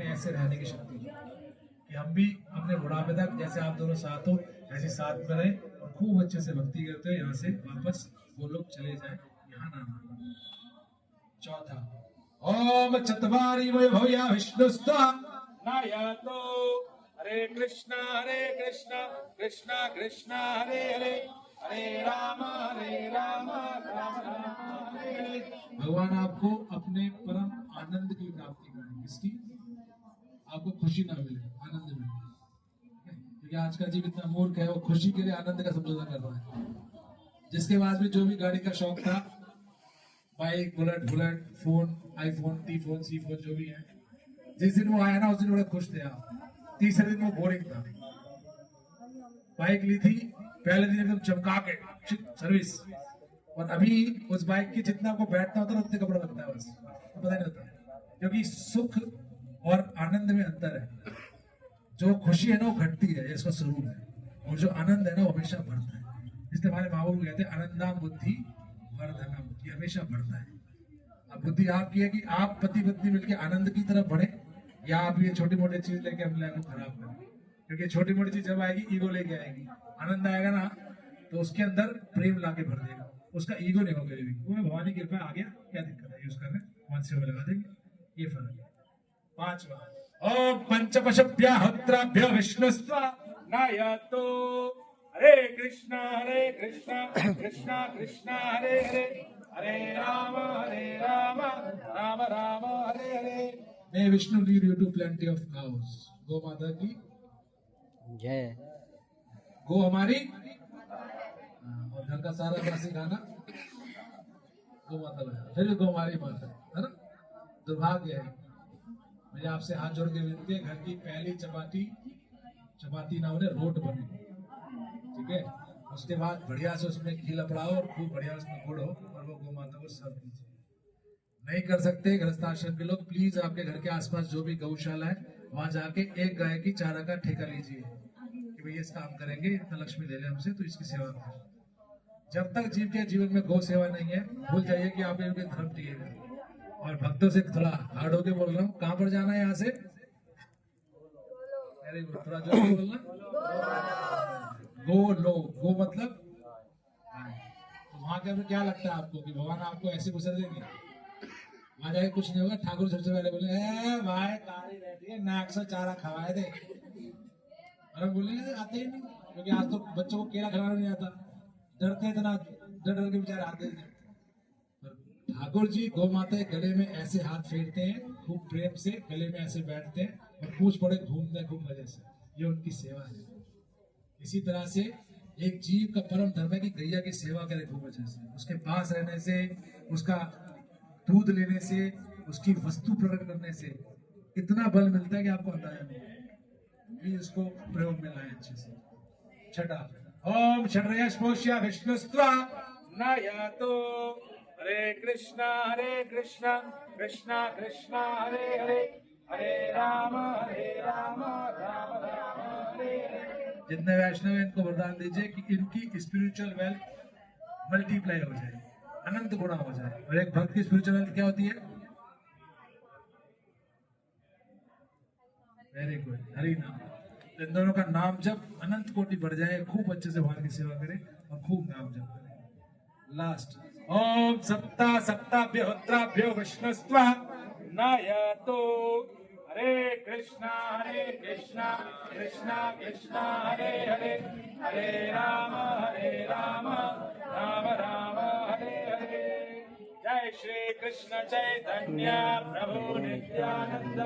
में ऐसे रहने की शक्ति दे कि हम भी अपने बुढ़ापे तक जैसे आप दोनों साथ हो ऐसे साथ में रहे और खूब अच्छे से भक्ति करते हो, यहाँ से वापस वो लोग चले जाए, यहाँ ना आना। चौथा, ओम चत्वारि वैभवया विष्णुस्त्वा नायातो हरे कृष्णा कृष्णा कृष्णा हरे हरे हरे राम राम राम हरे हरे। भगवान आपको अपने परम आनंद की प्राप्ति कराएंगे। इसकी आपको खुशी ना मिले, आनंद मिले, क्योंकि आज का जीव इतना मूर्ख है, वो खुशी के लिए आनंद का समझौता कर रहा है। जिसके पास भी जो भी गाड़ी का शौक था, bike, bullet, phone, iPhone, T phone, C phone, जो भी है, जिस दिन वो आया ना उस दिन बड़े खुश थे आप। तीसरे दिन वो बोरिंग था। बाइक ली थी, पहले दिन एकदम चमका के सर्विस, और अभी उस बाइक की जितना आपको बैठना होता है उतने कपड़ा लगता है, बस पता नहीं होता, क्योंकि सुख और आनंद में अंतर है। जो खुशी है ना वो घटती है, इसका स्वरूप है, और जो आनंद है ना वो हमेशा बढ़ता है। इसलिए हमारे माँ बाबू कहते हैं आनंदा बुद्धि वर्धनम, ये हमेशा बढ़ता है। अब बुद्धि आपकी है कि आप पति पत्नी मिलकर आनंद की तरफ बढ़े, या आप ये छोटी मोटी चीज लेके अपने आप को खराब करें, क्योंकि छोटी मोटी चीज जब आएगी ईगो लेके आएगी। आनंद आएगा ना तो उसके अंदर प्रेम लाके भर देगा, उसका ईगो नहीं होगा कभी भी। वो भगवान की कृपा आ गया, क्या दिक्कत है, यूज कर रहे हैं, मन से वो लगा देंगे, ये फर्क है। पांचवा, ओम पंचपशभ्याहोत्राभ्यो विष्णुस्त्वा नायातो हरे Krishna Krishna Krishna Hare Hare Hare Ram Ram Ram Hare Hare. May Vishnu lead you to plenty of cows. गो माता की जय। गो हमारी, और घर का सारा बासी खाना गो माता लगा, फिर भी गो हमारी माता है ना। दुर्भाग्य है, मुझे आपसे हाथ जोड़ के विनती है, घर की पहली चपाती ना होने रोट बने, ठीक है। उसके बाद बढ़िया से उसमें घी लपड़ाओ और खूब बढ़िया उसमें गुड़ हो, और वो गो माता को सर्व कीजिए। नहीं कर सकते गृहस्थाश्रम के लोग, प्लीज आपके घर के आसपास जो भी गौशाला है वहां जाके एक गाय की चारा का ठेका लीजिए कि भैया इस काम करेंगे, इतना लक्ष्मी दे ले हमसे, तो इसकी सेवा करें। जब तक जीव के जीवन में गौ सेवा नहीं है, भूल जाइए कि आप इनके धर्म टिकेगा। और भक्तों से थोड़ा हार्ड होके बोल रहा हूँ, कहाँ पर जाना है यहाँ से, थोड़ा जो बोलना, गो लो, गो मतलब तो वहां के अंदर क्या लगता है आपको कि भगवान आपको ऐसे गुजर देंगे? वहां जाके कुछ नहीं होगा। ठाकुर सबसे पहले बोले, ए भाई कारी बैठी है, नाक से चारा खवाए दे, और हम बोलेंगे आते ही नहीं, क्योंकि आज तो बच्चों को केला खिलाना नहीं आता, डरते इतना, डर डर के बेचारे आते नहीं। ठाकुर जी गौ माता के गले में ऐसे हाथ फेरते हैं, खूब प्रेम से गले में ऐसे बैठते हैं और पूछ पड़े घूमते हैं खूब मजे से, ये उनकी सेवा है। इसी तरह से एक जीव का परम धर्म है कि गैया की सेवा करे खूब अच्छे से, उसके पास रहने से, उसका दूध लेने से, उसकी वस्तु प्रकट करने से इतना बल मिलता है कि आपको अंदाजा नहीं। इसको प्रयोग में लाए अच्छे से। छठा, ओम षड्रयस्पोष्य विष्णुस्त्वा नायातो हरे कृष्णा कृष्णा कृष्णा हरे हरे हरे राम राम राम हरे हरे। जितने वैष्णव हैं इनको वरदान दीजिए कि इनकी स्पिरिचुअल वेल्थ मल्टीप्लाई हो जाए, अनंत गुणा हो जाए। और एक भक्त की स्पिरिचुअल वेल्थ क्या होती है? वेरी गुड, हरि नाम। इन दोनों का नाम जब अनंत कोटि बढ़ जाए, खूब अच्छे से भगवान की सेवा करें और खूब नाम जप करें। लास्ट, ओम सप्ताभ्यो विष्णुस्त्वा नायातो हरे कृष्णा कृष्णा कृष्णा हरे हरे हरे राम राम राम हरे हरे। जय श्री कृष्ण चैतन्य प्रभु नित्यानंद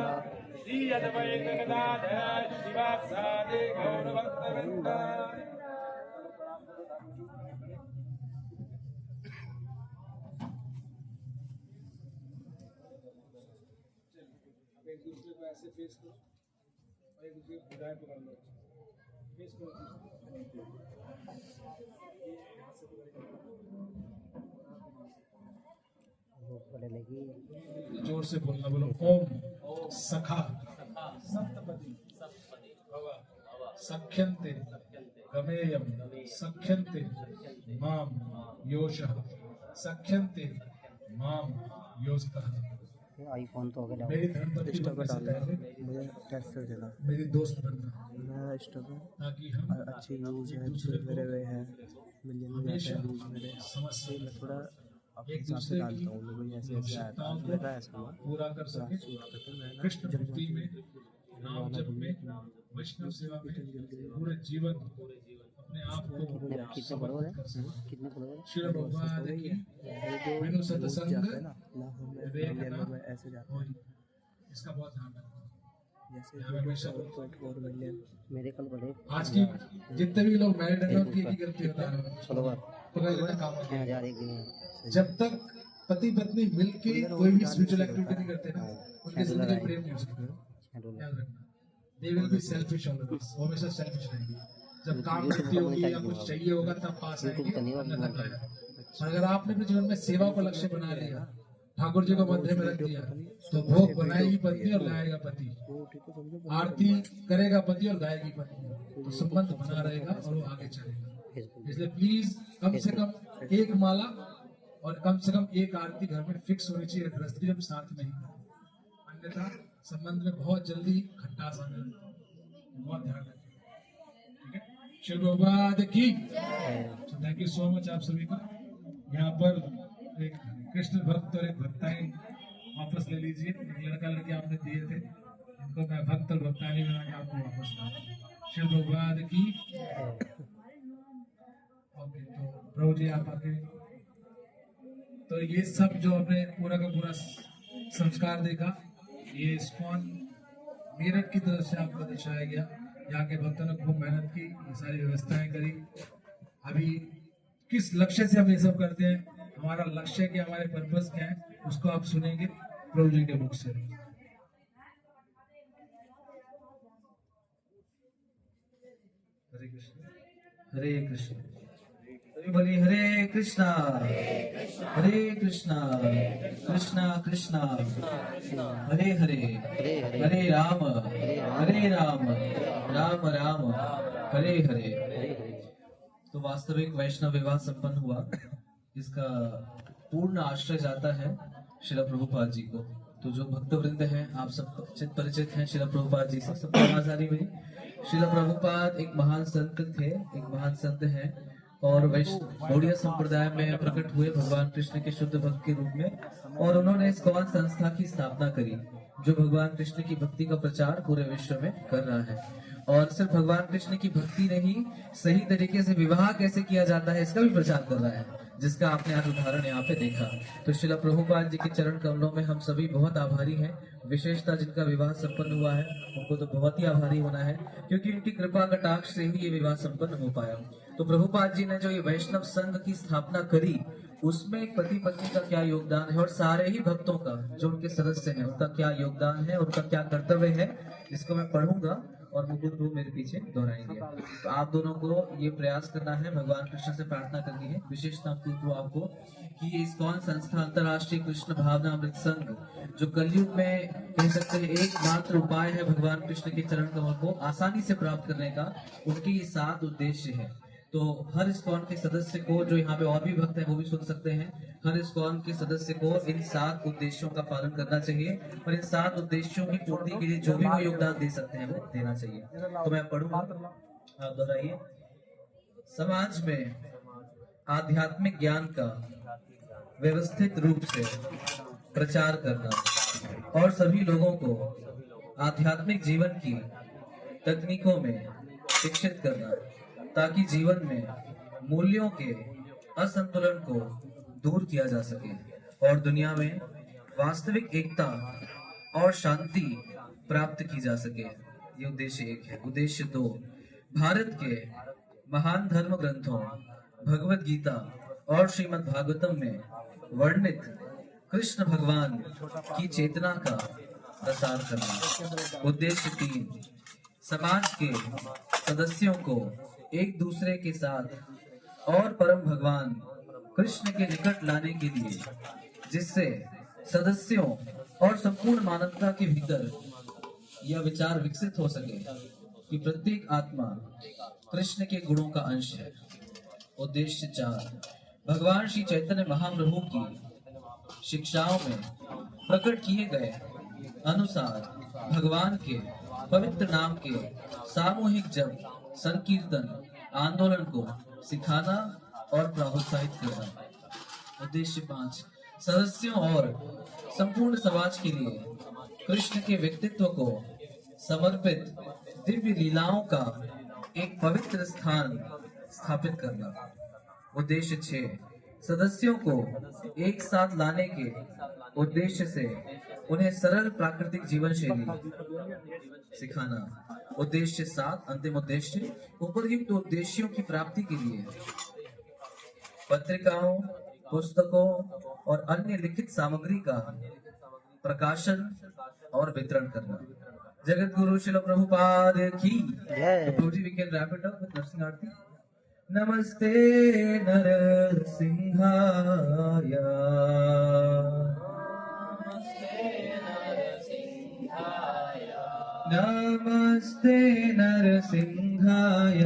श्री अद्वैत गदाधर शिवासादि गौर भक्तवृंद। एक दूसरे को ऐसे फेस करो और एक दूसरे को बुराई पकड़ लो, फेस करो। जोर से बोलना, बोलो ओम सखा सप्तपदी सख्यन्ते गमेयम सख्यन्ते माम योषः सख्यन्ते माम योस्तः। आईफोन तो हो गया मेरी धर्मपत्नी बनने से पहले मुझे ट्रैक्टर देना, मेरी दोस्त बनना, मेरा स्टॉक है ताकि हम और अच्छी यूज है, एक दूसरे मेरे को वे है मिलियन में जाते हैं यूज मेरे समझ से, सके, मैं थोड़ा अपने एक हिसाब से दूसरे की डालता हूँ, लोग ऐसे ऐसे आया था, आवश्यकताओं मेरा को ऐसा हुआ पूरा कर सके। कृष्ण भक्ति में, नाम जप में, वैष्णव सेवा में पूरे जीवन अपने आप को कितने फॉलोवर है? कर सके। कितने फॉलोवर? श्री प्रभुपाद की बिनु सत्संग जाते हैं ना लाखों में विवेक मिलियनों ना में ऐसे जाते होई। हैं, इसका बहुत ध्यान रखना। जैसे यहाँ हमेशा 4.4 मिलियन मेरे कल बड़े आज की जितने भी लोग मैरिड हैं उनकी एक ही गलती होता है, फॉलोवर पकड़ लेना काम होता है। 6000 एक दिन में। जब तक पति पत्नी मिलके कोई भी स्पिरिचुअल एक्टिविटी नहीं करते ना, उनकी जिंदगी में प्रेम नहीं हो सकता। $6 याद रखना, they will be selfish always, वो हमेशा सेल्फिश रहेंगे। जब काम करती होगी या कुछ चाहिए होगा तब पास आएंगे, अन्यथा गायब। और अगर आपने अपने जीवन में सेवा को लक्ष्य बना लिया, ठाकुर जी को मध्य में रख दिया, तो भोग बनाएगी पत्नी और लाएगा पति, आरती करेगा पति और गाएगी पत्नी, तो संबंध बना रहेगा और वो आगे चलेगा। इसलिए प्लीज कम से कम एक माला और कम से कम एक आरती घर में फिक्स होनी चाहिए, गृहस्थी जब साथ में ही, अन्यथा संबंध में बहुत जल्दी खट्टास आने लगता है। बहुत ध्यान रखें, ठीक है। शिव प्रभुपाद की थैंक यू सो मच आप सभी का। यहाँ पर एक कृष्ण भक्त और एक भक्ताई वापस ले लीजिए, एक लड़का लड़की आपने दिए थे, इनको मैं भक्त और भक्ताई बना के आपको वापस ला दूं। शिव प्रभुपाद की। ओके, तो प्रभु जी आप आके, तो ये सब जो आपने पूरा का पूरा संस्कार देखा, ये इस्कॉन मेरठ की तरफ से आपको दर्शाया गया। यहाँ के भक्तों ने खूब मेहनत की, ये सारी व्यवस्थाएं करी। अभी किस लक्ष्य से हम ये सब करते हैं, हमारा लक्ष्य क्या, हमारे पर्पस क्या है, उसको आप सुनेंगे प्रभु जी के मुख से। हरे कृष्ण हरे कृष्ण, तो बोलिए हरे कृष्णा कृष्णा कृष्णा हरे हरे, हरे राम राम राम हरे हरे। तो वास्तविक वैष्णव विवाह संपन्न हुआ, इसका पूर्ण आश्रय जाता है श्रील प्रभुपाद जी को। तो जो भक्तवृंद हैं, आप सब परिचित हैं श्रील प्रभुपाद जी से, सबको आवाज आ रही मेरी। श्रील प्रभुपाद एक महान संत थे, एक महान संत हैं, और गौड़ीय संप्रदाय में प्रकट हुए भगवान कृष्ण के शुद्ध भक्त के रूप में, और उन्होंने इस्कॉन संस्था की स्थापना करी, जो भगवान कृष्ण की भक्ति का प्रचार पूरे विश्व में कर रहा है। और सिर्फ भगवान कृष्ण की भक्ति नहीं, सही तरीके से विवाह कैसे किया जाता है इसका भी प्रचार कर रहा है, जिसका आपने आज उदाहरण यहाँ पे देखा। तो श्रील प्रभुपाद जी के चरण कमलों में हम सभी बहुत आभारी हैं। विशेषता जिनका विवाह संपन्न हुआ है उनको तो बहुत ही आभारी होना है, क्योंकि उनकी कृपा कटाक्ष से ही ये विवाह संपन्न हो पाया। तो प्रभुपाद जी ने जो ये वैष्णव संघ की स्थापना करी, उसमें एक पति पत्नी का क्या योगदान है, और सारे ही भक्तों का जो उनके सदस्य हैं उनका क्या योगदान है, उनका क्या कर्तव्य है, इसको मैं पढ़ूंगा और मुकुंद प्रभु मेरे पीछे दोहराएंगे। तो आप दोनों को ये प्रयास करना है, भगवान कृष्ण से प्रार्थना करनी है, विशेषता आपको कि ये इस्कॉन संस्था अंतर्राष्ट्रीय कृष्ण भावना अमृत संघ, जो कलयुग में कह सकते हैं एकमात्र उपाय है भगवान कृष्ण के चरण कमल को आसानी से प्राप्त करने का, उनके ये 7 उद्देश्य है। तो हर इस्कॉन के सदस्य को, जो यहाँ पे और भी भक्त हैं वो भी सुन सकते हैं, हर इस्कॉन के सदस्य को इन 7 उद्देश्यों का पालन करना चाहिए, और इन 7 उद्देश्यों की पूर्ति के लिए जो भी वो योगदान दे सकते हैं वो देना चाहिए। तो मैं पढ़ूंगा, आप दोहराइए। समाज में आध्यात्मिक ज्ञान का व्यवस्थित रूप से प्रचार करना और सभी लोगों को आध्यात्मिक जीवन की तकनीकों में शिक्षित करना, ताकि जीवन में मूल्यों के असंतुलन को दूर किया जा सके और दुनिया में वास्तविक एकता और शांति प्राप्त की जा सके। ये उद्देश्य 1 है। उद्देश्य 2, भारत के महान धर्म ग्रंथों भगवत गीता और श्रीमद् भागवतम में वर्णित कृष्ण भगवान की चेतना का प्रसार करना। उद्देश्य 3, समाज के सदस्यों को एक दूसरे के साथ और परम भगवान कृष्ण के निकट लाने के लिए, जिससे सदस्यों और संपूर्ण मानवता के भीतर यह विचार विकसित हो सके कि प्रत्येक आत्मा कृष्ण के गुणों का अंश है। उद्देश्य 4, भगवान श्री चैतन्य महाप्रभु की शिक्षाओं में प्रकट किए गए अनुसार भगवान के पवित्र नाम के सामूहिक जप संकीर्तन आंदोलन को सिखाना और प्रोत्साहित करना। उद्देश्य 5 सदस्यों और संपूर्ण समाज के लिए कृष्ण के व्यक्तित्व को समर्पित दिव्य लीलाओं का एक पवित्र स्थान स्थापित करना। उद्देश्य 6 सदस्यों को एक साथ लाने के उद्देश्य से उन्हें सरल प्राकृतिक जीवन शैली सिखाना। उद्देश्य 7 अंतिम उद्देश्य उपर्युक्त उद्देश्यों की प्राप्ति के लिए पत्रिकाओं पुस्तकों और अन्य लिखित सामग्री का प्रकाशन और वितरण करना। जगत गुरु शिल प्रभुपाद की जय। Prabhu ji we can wrap it up with Narasimha aarti. नमस्ते नर सिंहाय नमस्ते नर सिंहाय